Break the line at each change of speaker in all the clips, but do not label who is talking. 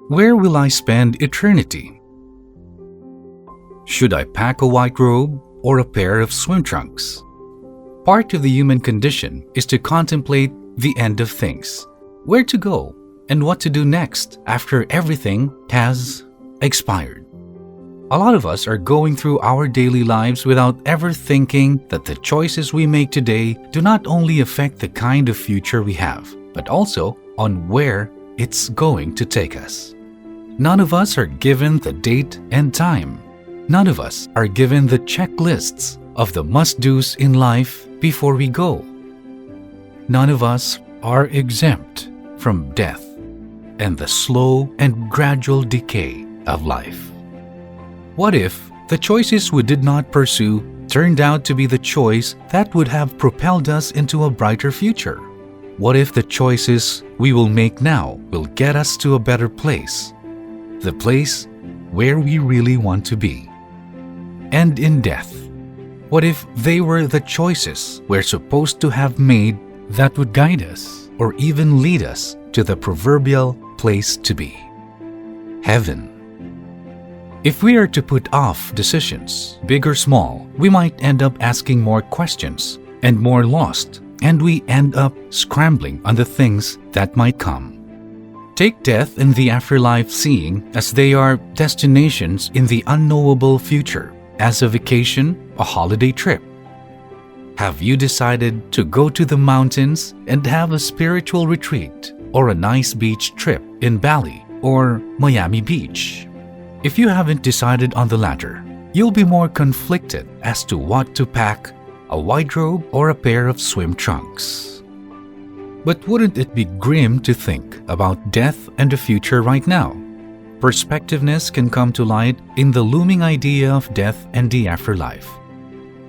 Where will I spend eternity? Should I pack a white robe or a pair of swim trunks? Part of the human condition is to contemplate the end of things, where to go, and what to do next after everything has expired. A lot of us are going through our daily lives without ever thinking that the choices we make today do not only affect the kind of future we have, but also on where it's going to take us. None of us are given the date and time. None of us are given the checklists of the must-dos in life before we go. None of us are exempt from death and the slow and gradual decay of life. What if the choices we did not pursue turned out to be the choice that would have propelled us into a brighter future? What if the choices we will make now will get us to a better place? The place where we really want to be. And in death, what if they were the choices we're supposed to have made that would guide us or even lead us to the proverbial place to be? Heaven. If we are to put off decisions, big or small, we might end up asking more questions and more lost, and we end up scrambling on the things that might come. Take death and the afterlife seeing as they are destinations in the unknowable future, as a vacation, a holiday trip. Have you decided to go to the mountains and have a spiritual retreat or a nice beach trip in Bali or Miami Beach? If you haven't decided on the latter, you'll be more conflicted as to what to pack, a white robe or a pair of swim trunks. But wouldn't it be grim to think about death and the future right now? Perspectiveness can come to light in the looming idea of death and the afterlife.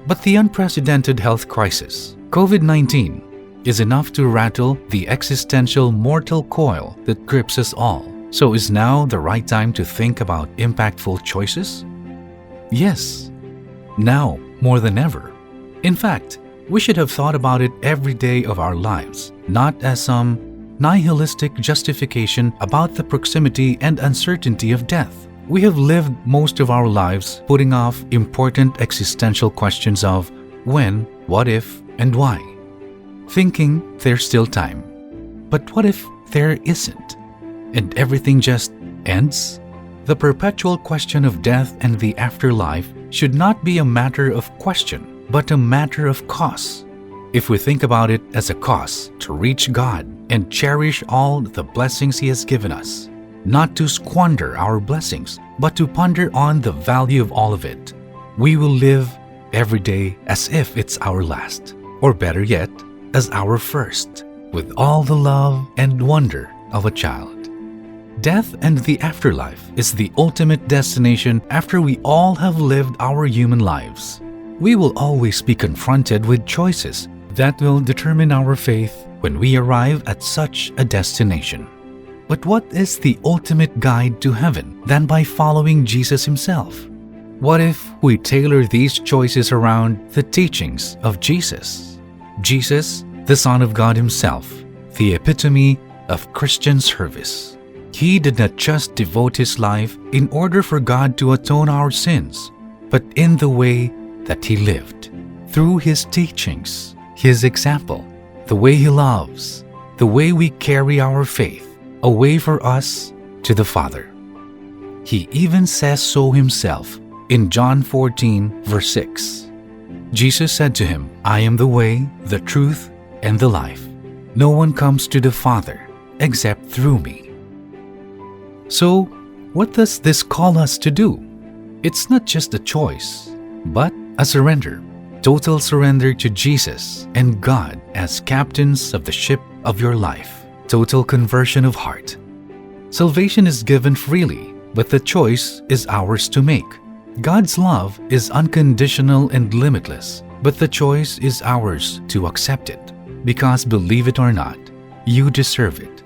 But the unprecedented health crisis, COVID-19, is enough to rattle the existential mortal coil that grips us all. So is now the right time to think about impactful choices? Yes, now more than ever. In fact, we should have thought about it every day of our lives, not as some nihilistic justification about the proximity and uncertainty of death. We have lived most of our lives putting off important existential questions of when, what if, and why, thinking there's still time. But what if there isn't? And everything just ends? The perpetual question of death and the afterlife should not be a matter of question, but a matter of cause. If we think about it as a cause to reach God and cherish all the blessings He has given us, not to squander our blessings, but to ponder on the value of all of it, we will live every day as if it's our last, or better yet, as our first, with all the love and wonder of a child. Death and the afterlife is the ultimate destination after we all have lived our human lives. We will always be confronted with choices that will determine our faith when we arrive at such a destination. But what is the ultimate guide to heaven than by following Jesus Himself? What if we tailor these choices around the teachings of Jesus? Jesus, the Son of God Himself, the epitome of Christian service. He did not just devote His life in order for God to atone our sins, but in the way that He lived, through His teachings, His example, the way He loves, the way we carry our faith, a way for us to the Father. He even says so Himself in John 14, verse 6. Jesus said to him, I am the way, the truth, and the life. No one comes to the Father except through me. So, what does this call us to do? It's not just a choice, but a surrender. Total surrender to Jesus and God as captains of the ship of your life. Total conversion of heart. Salvation is given freely, but the choice is ours to make. God's love is unconditional and limitless, but the choice is ours to accept it. Because believe it or not, you deserve it.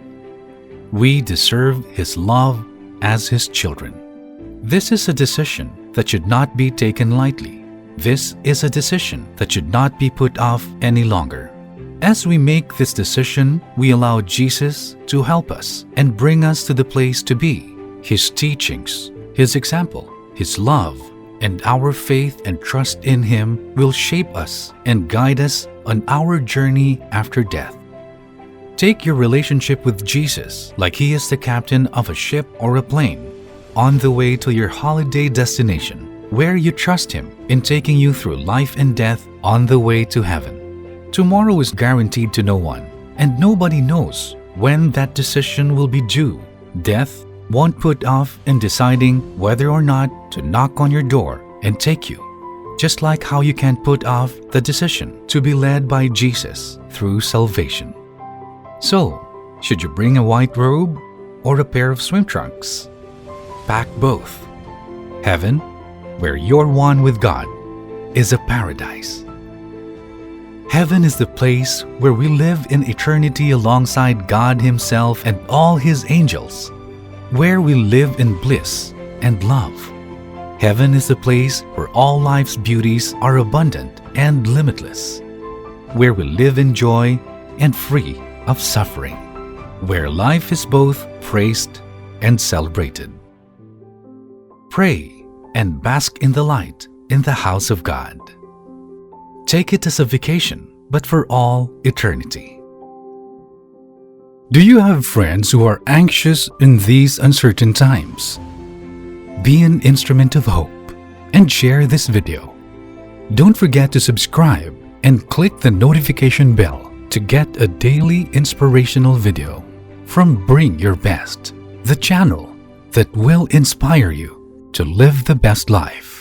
We deserve His love as His children. This is a decision that should not be taken lightly. This is a decision that should not be put off any longer. As we make this decision, we allow Jesus to help us and bring us to the place to be. His teachings, His example, His love, and our faith and trust in Him will shape us and guide us on our journey after death. Take your relationship with Jesus like He is the captain of a ship or a plane on the way to your holiday destination, where you trust Him in taking you through life and death on the way to heaven. Tomorrow is guaranteed to no one, and nobody knows when that decision will be due. Death won't put off in deciding whether or not to knock on your door and take you, just like how you can't put off the decision to be led by Jesus through salvation. So, should you bring a white robe or a pair of swim trunks? Pack both. Heaven, where you're one with God, is a paradise. Heaven is the place where we live in eternity alongside God Himself and all His angels, where we live in bliss and love. Heaven is the place where all life's beauties are abundant and limitless, where we live in joy and free of suffering, where life is both praised and celebrated. Pray and bask in the light in the house of God. Take it as a vacation, but for all eternity. Do you have friends who are anxious in these uncertain times? Be an instrument of hope and share this video. Don't forget to subscribe and click the notification bell to get a daily inspirational video from Bring Your Best, the channel that will inspire you to live the best life.